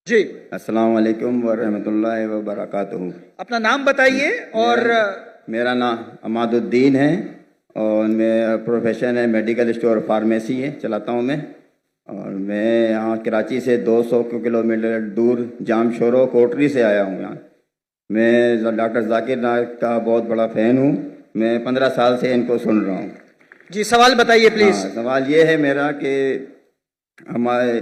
जी, अस्सलाम वालेकुम वरहमतुल्लाहि वबरकातुहू। अपना नाम बताइए। और मेरा नाम अमादुद्दीन है और मैं प्रोफेशन है मेडिकल स्टोर फार्मेसी है चलाता हूँ मैं। और मैं यहाँ कराची से 200 किलोमीटर दूर जामशोरो कोटरी से आया हूँ यहाँ। मैं डॉक्टर जाकिर नायक का बहुत बड़ा फ़ैन हूँ। मैं 15 साल से इनको सुन रहा हूँ। जी, सवाल बताइए प्लीज। हाँ, सवाल ये है मेरा कि हमारे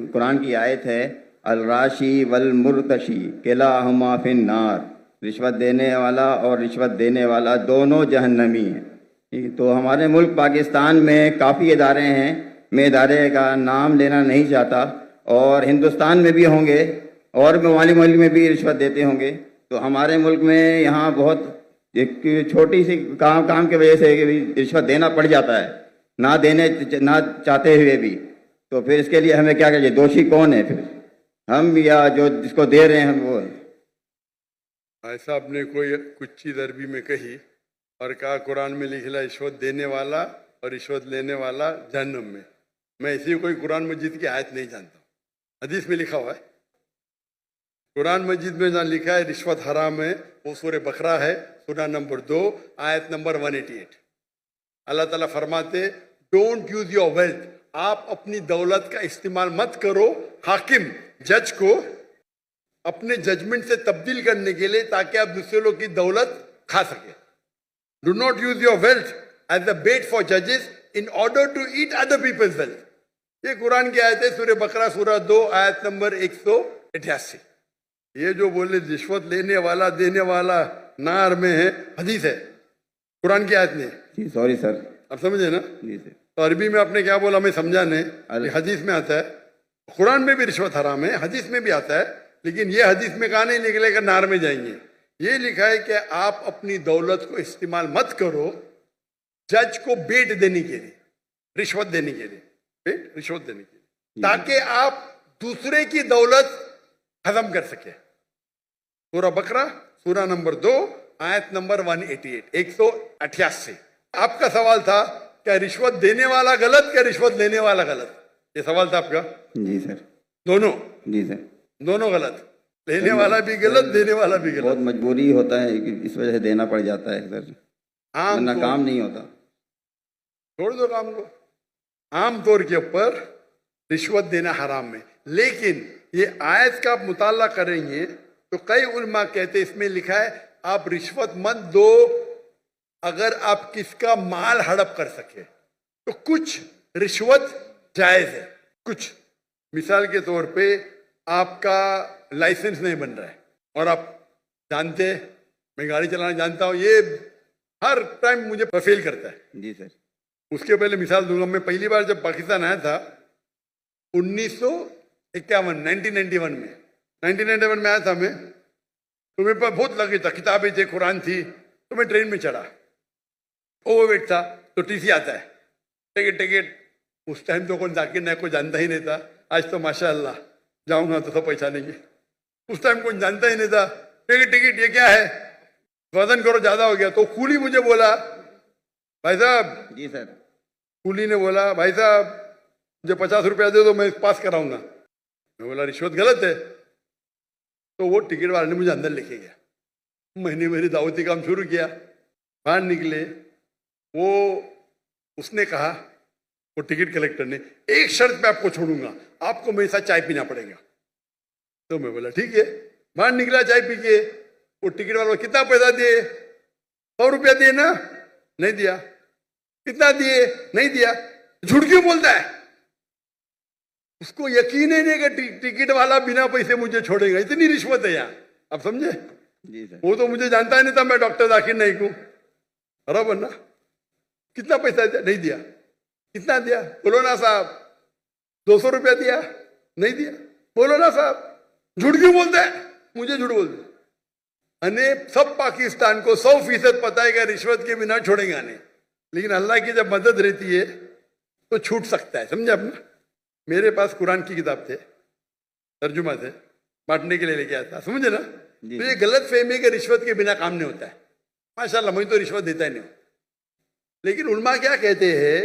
कुरान की आयत है अल-राशी वल मुर्तशी किलाहुमा फिन नार, रिश्वत देने वाला और रिश्वत देने वाला दोनों जहन्नमी हैं। ठीक है, तो हमारे मुल्क पाकिस्तान में काफ़ी इदारे हैं। मैं इदारे का नाम लेना नहीं चाहता, और हिंदुस्तान में भी होंगे और मवाली मुल्क में भी रिश्वत देते होंगे। तो हमारे मुल्क में यहाँ बहुत एक छोटी सी काम की वजह से रिश्वत देना पड़ जाता है, ना चाहते हुए भी। तो फिर इसके लिए हमें क्या करिए? दोषी कौन है फिर, हम या जो जिसको दे रहे हैं वो? ऐसा आपने कोई कुछ चीज़ अरबी में कही और कहा कुरान में लिखा रिश्वत देने वाला और रिश्वत लेने वाला जहन्नम में। मैं इसी कोई कुरान मजीद की आयत नहीं जानता हूँ। हदीस में लिखा हुआ है, कुरान मजीद में जहाँ लिखा है रिश्वत हराम है वो सूरह बकरा है, सूरा नंबर 2 आयत नंबर 188। अल्लाह ताला फरमाते डोंट यूज योर वेल्थ, आप अपनी दौलत का इस्तेमाल मत करो हाकिम जज को अपने जजमेंट से तब्दील करने के लिए, ताकि आप दूसरे लोग की दौलत खा सके। Do not use your wealth as a bait for जजेस in order to eat other people's wealth. ये कुरान की आयत है, सूरह बकरा सूरा 2 आयत नंबर 188। ये जो बोले रिश्वत लेने वाला देने वाला नार में है, हदीस है, कुरान की आयत नहीं। जी सॉरी सर। आप समझे ना? जी सर। तो अरबी में आपने क्या बोला, मैं समझा नहीं। हदीस में आता है, कुरान में भी रिश्वत हराम है, हदीस में भी आता है, लेकिन ये हदीस में कहा नहीं निकलेगा नार में जाएंगे। ये लिखा है कि आप अपनी दौलत को इस्तेमाल मत करो जज को बेट देने के लिए, रिश्वत देने के लिए, बेट रिश्वत देने के लिए, ताकि आप दूसरे की दौलत खत्म कर सके। सूरा बकरा सूरा नंबर 2 आयत नंबर 188 188। आपका सवाल था क्या रिश्वत देने वाला गलत, क्या रिश्वत लेने वाला गलत? ये सवाल था आपका। जी सर। दोनों? जी सर। दोनों गलत, लेने वाला भी गलत, देने वाला भी गलत। बहुत मजबूरी होता है कि इस वजह से देना पड़ जाता है सर, वरना काम नहीं होता। छोड़ दो काम को। आम तौर के ऊपर रिश्वत देना हराम है, लेकिन ये आयत का आप मुताला करेंगे तो कई उलमा कहते हैं इसमें लिखा है आप रिश्वत मत दो अगर आप किसका माल हड़प कर सके, तो कुछ रिश्वत जायज है। कुछ, मिसाल के तौर पे आपका लाइसेंस नहीं बन रहा है और आप जानते हैं मैं गाड़ी चलाना जानता हूं, ये हर टाइम मुझे फेल करता है। जी सर। उसके पहले मिसाल दूंगा, मैं पहली बार जब पाकिस्तान आया था 1991 1991 में आया था मैं, तो मेरे पास बहुत लगे था, किताबें थे, कुरान थी, तो मैं ट्रेन में चढ़ा, ओवरवेट था, तो टीसी आता है, टिकट। उस टाइम तो कौन जाकिर नायक को जानता ही नहीं था, आज तो माशाअल्लाह जाऊंगा तो सब पहचानेंगे। उस टाइम कौन जानता ही नहीं था, टिकट ये क्या है, वजन करो ज्यादा हो गया। तो कूली मुझे बोला भाई साहब। जी सर। कूली ने बोला भाई साहब मुझे 50 रुपया दे दो, मैं पास कराऊंगा। मैं बोला रिश्वत गलत है। तो वो टिकट वाले ने मुझे अंदर लेके गया, मैंने मेरी दावती काम शुरू किया। बाहर निकले, वो उसने कहा, वो टिकट कलेक्टर ने, एक शर्त पे आपको छोड़ूंगा, आपको मेरे साथ चाय पीना पड़ेगा। तो मैं बोला ठीक है। बाहर निकला चाय पी के, वो टिकट वाला कितना पैसा दिए? 100 रुपया दिए ना? नहीं दिया। कितना दिए? नहीं दिया। झूठ क्यों बोलता है? उसको यकीन ही नहीं कि टिकट वाला बिना पैसे मुझे छोड़ेगा। इतनी रिश्वत है यहाँ, आप समझे? जी सर। वो तो मुझे जानता ही नहीं था मैं डॉक्टर जाकिर नाइक हूं, बराबर ना? कितना पैसा दिया? नहीं दिया। कितना दिया? बोलो ना साहब। 200 रुपया दिया? नहीं दिया। बोलो ना साहब। झूठ क्यों बोलता है? मुझे झूठ बोलते। अने सब पाकिस्तान को 100% पता है कि रिश्वत के बिना छोड़ेगा नहीं, लेकिन अल्लाह की जब मदद रहती है तो छूट सकता है, समझे अपना? मेरे पास कुरान की किताब थे, तर्जुमा थे, बांटने के लिए लेके आया था, समझे ना? तो ये गलत फहमी कि रिश्वत के बिना काम नहीं होता है। माशाल्लाह मैं तो रिश्वत देता ही नहीं हूं, लेकिन उलमा क्या कहते हैं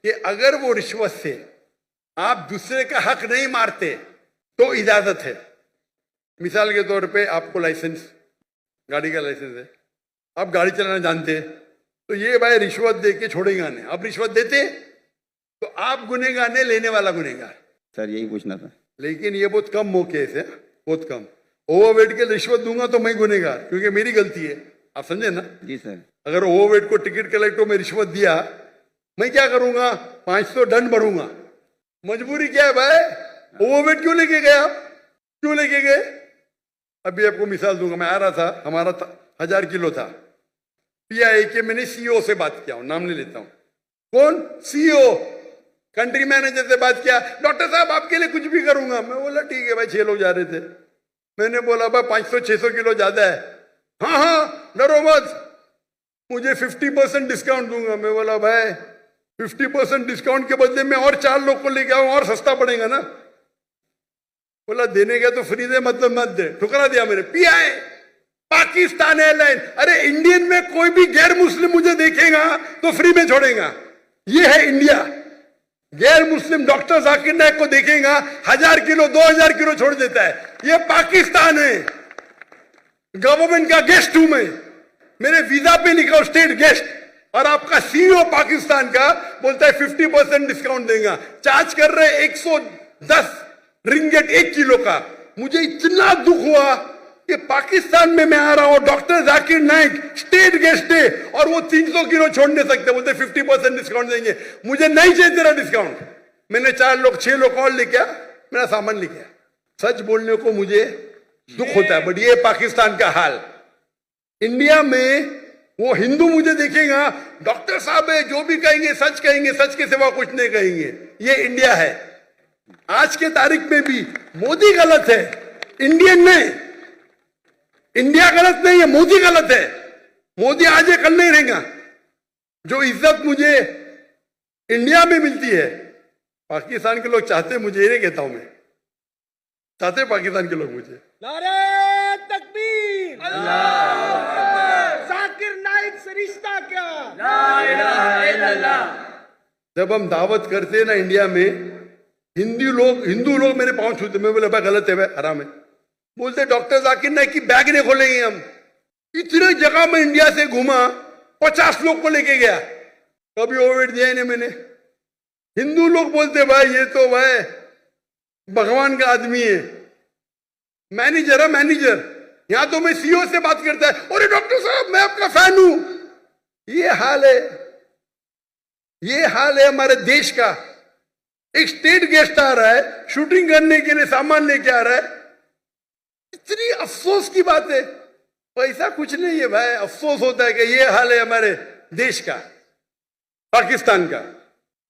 कि अगर वो रिश्वत से आप दूसरे का हक नहीं मारते तो इजाजत है, मिसाल के तौर पे आपको लाइसेंस, गाड़ी का लाइसेंस है, आप गाड़ी चलाना जानते हैं, तो ये भाई रिश्वत दे के छोड़ेगा नहीं। आप रिश्वत देते तो आप गुनहगार नहीं, लेने वाला गुनहगार। सर यही पूछना था। लेकिन ये बहुत कम मौके से, बहुत कम। ओवरवेट के रिश्वत दूंगा तो मैं गुनहगार, क्योंकि मेरी गलती है। आप समझे ना? जी सर। अगर ओवरवेट को टिकट कलेक्टर में रिश्वत दिया, मैं क्या करूंगा? 500 दंड भरूंगा। मजबूरी क्या है भाई? ओवरवेट क्यों लेके गए आप? क्यों लेके गए? अभी आपको मिसाल दूंगा। मैं आ रहा था, हमारा 1000 किलो था। PIA के मैंने CEO से बात किया, नाम नहीं लेता हूं। कौन? CEO, कंट्री मैनेजर से बात किया। डॉक्टर साहब आपके लिए कुछ भी करूंगा। मैं बोला ठीक है भाई, 6 लोग जा रहे थे। मैंने बोला भाई 500-600 किलो ज्यादा है। हाँ हाँ डरो मत, मुझे 50% डिस्काउंट दूंगा। मैं बोला भाई 50% डिस्काउंट के बदले में और 4 लोग को लेके आऊं, और सस्ता पड़ेगा ना। बोला देने का तो फ्री दे, मतलब मत दे। ठुकरा दिया मैंने। PIA, Pakistan airline. अरे इंडियन में कोई भी गैर मुस्लिम मुझे देखेगा तो फ्री में छोड़ेगा। ये है इंडिया। गैर मुस्लिम डॉक्टर जाकिर नाइक को देखेगा, 1000 किलो 2000 किलो छोड़ देता है। ये पाकिस्तान है। गवर्नमेंट का गेस्ट हूं मैं, मेरे वीजा पे लिखा स्टेट गेस्ट, और आपका CEO पाकिस्तान का बोलता है 50% डिस्काउंट देगा। चार्ज कर रहे 110 रिंगेट 1 किलो का। मुझे इतना दुख हुआ कि पाकिस्तान में मैं आ रहा हूं, doctor Zakir Naik state guest है, और वो 300 किलो छोड़ नहीं सकते, बोलते 50% डिस्काउंट देंगे। मुझे नहीं चाहिए तेरा डिस्काउंट। मैंने 6 लोग और लेके आया, मेरा सामान लेके आया। सच बोलने को मुझे दुख होता है, बट ये पाकिस्तान का हाल। इंडिया में वो हिंदू मुझे देखेगा, डॉक्टर साहब है, जो भी कहेंगे सच कहेंगे, सच के सिवा कुछ नहीं कहेंगे। ये इंडिया है। आज के तारीख में भी मोदी गलत है, इंडियन नहीं। इंडिया गलत नहीं है, मोदी गलत है। मोदी आज है, कल नहीं रहेगा। जो इज्जत मुझे इंडिया में मिलती है, पाकिस्तान के लोग चाहते, मुझे ये कहता हूं मैं, चाहते पाकिस्तान के लोग मुझे। नारे तकबीर, जाकिर नाइक से रिश्ता क्या? ला इलाहा इल्लल्लाह। जब हम दावत करते हैं ना इंडिया में, हिंदू लोग मेरे पांव छूते। मैं बोले भाई गलत है, भाई हराम है। बोलते डॉक्टर जाकिर नाइक की बैग नहीं खोलेंगे हम। इतने जगह में इंडिया से घूमा, 50 लोग को लेके गया, कभी ओवरवेट दिया ही नहीं मैंने। हिंदू लोग बोलते भाई ये तो भाई भगवान का आदमी है, मैनेजर है मैनेजर। यहां तो मैं CEO से बात करता है, अरे डॉक्टर साहब मैं आपका फैन हूं। ये हाल है, ये हाल है हमारे देश का। एक स्टेट गेस्ट आ रहा है, शूटिंग करने के लिए सामान लेके आ रहा है। इतनी अफसोस की बात है। पैसा कुछ नहीं है भाई, अफसोस होता है कि ये हाल है हमारे देश का, पाकिस्तान का,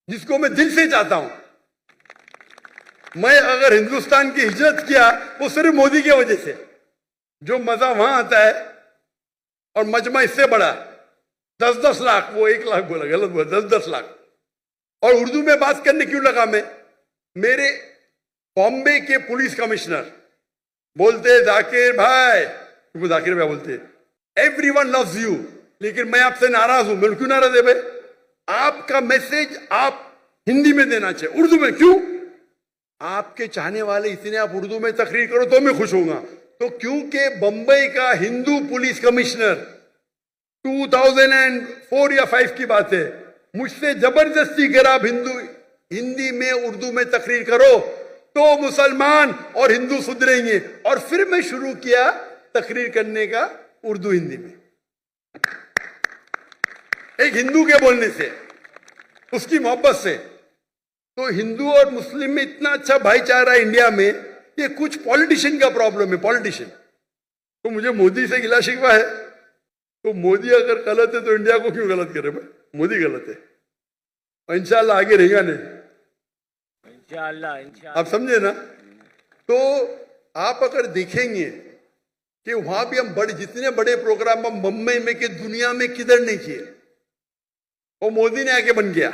जिसको मैं दिल से चाहता हूं। मैं अगर हिंदुस्तान की हिजरत किया वो सिर्फ मोदी की वजह से। जो मजा वहां आता है, और मजमा इससे बड़ा 10-10 लाख, वो 1 लाख बोला, गलत बोला, 10-10 लाख। और उर्दू में बात करने क्यों लगा मैं? मेरे बॉम्बे के पुलिस कमिश्नर बोलते जाकिर भाई, वो जाकिर भाई बोलते एवरीवन लव्स यू, लेकिन मैं आपसे नाराज हूं। मैं क्यों नाराज है भाई? आपका मैसेज आप हिंदी में देना चाहिए, उर्दू में क्यों? आपके चाहने वाले इतने, आप उर्दू में तकरीर करो तो मैं खुश होऊंगा। तो क्योंकि बंबई का हिंदू पुलिस कमिश्नर 2004 या 5 की बात है, मुझसे जबरदस्ती कर आप हिंदी में उर्दू में तकरीर करो तो मुसलमान और हिंदू सुधरेंगे। और फिर मैं शुरू किया तकरीर करने का उर्दू हिंदी में, एक हिंदू के बोलने से, उसकी मोहब्बत से। तो हिंदू और मुस्लिम में इतना अच्छा भाईचारा इंडिया में, ये कुछ पॉलिटिशियन का प्रॉब्लम है। पॉलिटिशियन तो मुझे मोदी से गिला शिकवा है, तो मोदी अगर गलत है तो इंडिया को क्यों गलत करे भाई? मोदी गलत है, और इंशाल्लाह आगे रहेगा नहीं, इंशाल्लाह। आप समझे ना? तो आप अगर देखेंगे कि वहां भी हम जितने बड़े प्रोग्राम हम मुंबई में कि दुनिया में किधर नहीं किए, वो मोदी ने आके बन गया।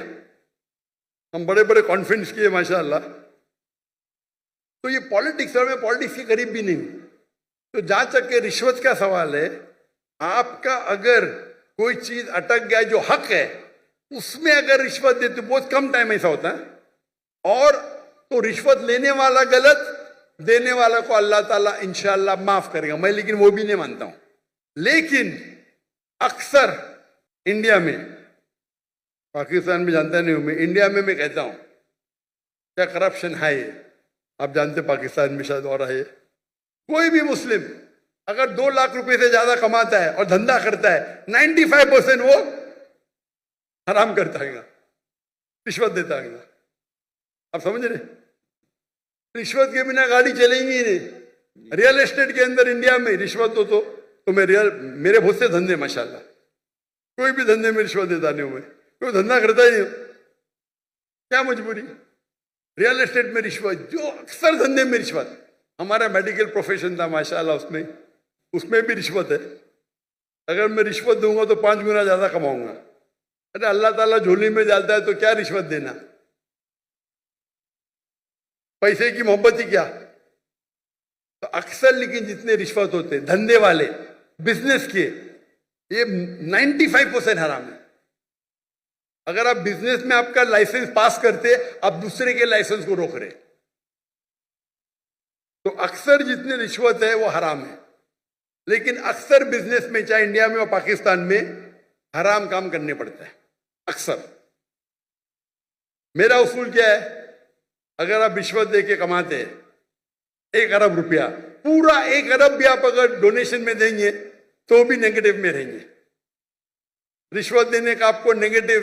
हम बड़े बड़े कॉन्फ्रेंस किए माशाल्लाह। तो ये पॉलिटिक्स, और मैं पॉलिटिक्स के करीब भी नहीं हूं। तो जहां तक के रिश्वत का सवाल है, आपका अगर कोई चीज अटक गया जो हक है, उसमें अगर रिश्वत देते, बहुत कम टाइम ऐसा होता है, और तो रिश्वत लेने वाला गलत, देने वाला को अल्लाह ताला इंशाअल्लाह माफ करेगा, मैं लेकिन वो भी नहीं मानता हूं। लेकिन अक्सर इंडिया में, पाकिस्तान में जानता नहीं हूं मैं, इंडिया में मैं कहता हूं क्या करप्शन है। आप जानते पाकिस्तान में शायद और है। कोई भी मुस्लिम अगर 2 लाख रुपए से ज्यादा कमाता है और धंधा करता है, 95% वो हराम करता है, रिश्वत देता है। आप समझ रहे? रिश्वत के बिना गाड़ी चलेंगी ही नहीं। रियल एस्टेट के अंदर इंडिया में रिश्वत हो तो मेरे बहुत से धंधे माशाल्लाह, कोई भी धंधे में रिश्वत देता नहीं हूं मैं, कोई धंधा करता ही नहीं। क्या मजबूरी? रियल एस्टेट में रिश्वत, जो अक्सर धंधे में रिश्वत। हमारा मेडिकल प्रोफेशन था माशाल्लाह, उसमें भी रिश्वत है। अगर मैं रिश्वत दूंगा तो 5 गुना ज्यादा कमाऊंगा। अरे अल्लाह ताला झोली में डालता है तो क्या रिश्वत देना? पैसे की मोहब्बत ही क्या? तो अक्सर लेकिन जितने रिश्वत होते धंधे वाले, बिजनेस के, ये 95% हराम है। अगर आप बिजनेस में आपका लाइसेंस पास करते, आप दूसरे के लाइसेंस को रोक रहे, तो अक्सर जितने रिश्वत है वो हराम है। लेकिन अक्सर बिजनेस में, चाहे इंडिया में और पाकिस्तान में, हराम काम करने पड़ता है अक्सर। मेरा उसूल क्या है? अगर आप रिश्वत देके कमाते हैं 1 अरब रुपया, पूरा 1 अरब भी आप अगर डोनेशन में देंगे तो भी नेगेटिव में रहेंगे। रिश्वत देने का आपको नेगेटिव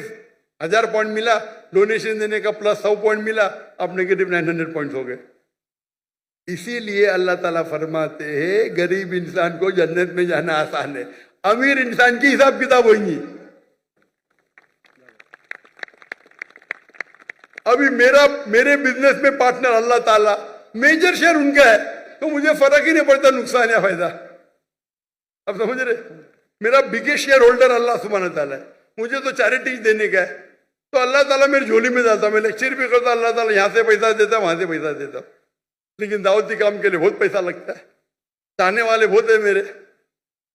1000 पॉइंट मिला, डोनेशन देने का प्लस 100 पॉइंट मिला, आप नेगेटिव 900 पॉइंट हो गए। इसीलिए अल्लाह ताला फरमाते हैं गरीब इंसान को जन्नत में जाना आसान है, अमीर इंसान की हिसाब किताब होगी। अभी मेरे बिजनेस में पार्टनर अल्लाह ताला, मेजर शेयर उनका है, तो मुझे फर्क ही नहीं पड़ता नुकसान या फायदा। आप समझ रहे? मेरा बिगेस्ट शेयर होल्डर अल्लाह सुब्हानहू ताला है, मुझे तो चैरिटीज देने का है, तो अल्लाह ताला मेरी झोली में जाता। मैं लेक्चर भी करता, अल्लाह ताला यहां से पैसा देता, वहां से पैसा देता। लेकिन दावती काम के लिए बहुत पैसा लगता है, चाहने वाले बहुत है मेरे।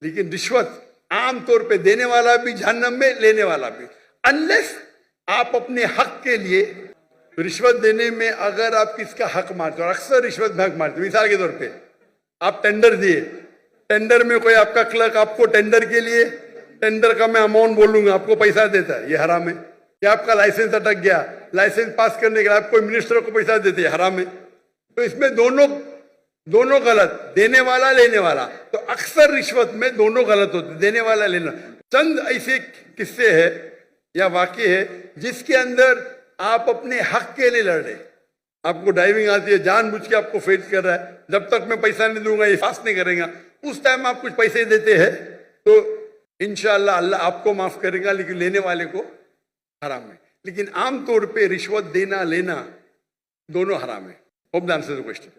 लेकिन रिश्वत आमतौर पे देने वाला भी जहन्नम में, लेने वाला भी, अनलेस आप अपने हक के लिए रिश्वत देने में अगर आप किसका हक मारते हो, और अक्सर रिश्वत में हक मारते हो। मिसाल के तौर पे आप टेंडर दिए, टेंडर में कोई आपका क्लर्क आपको टेंडर के लिए, टेंडर का मैं अमाउंट बोलूंगा, आपको पैसा देता है, ये हराम है। या आपका लाइसेंस अटक गया, लाइसेंस पास करने के लिए आप कोई मिनिस्टर को पैसा देते हैं, हराम है। तो इसमें दोनों गलत, देने वाला लेने वाला। तो अक्सर रिश्वत में दोनों गलत होते, देने वाला लेना। चंद ऐसे किस्से है या वाकये है जिसके अंदर आप अपने हक के लिए लड़ रहे। आपको ड्राइविंग आती है, जानबूझ के आपको फेस कर रहा है, जब तक मैं पैसा नहीं दूंगा ये पास नहीं करेगा। उस टाइम आप कुछ पैसे देते हैं तो इंशाअल्लाह अल्लाह आपको माफ करेगा, लेकिन लेने वाले को हराम है। लेकिन आमतौर पे रिश्वत देना लेना दोनों हराम है। Hope the answer the question.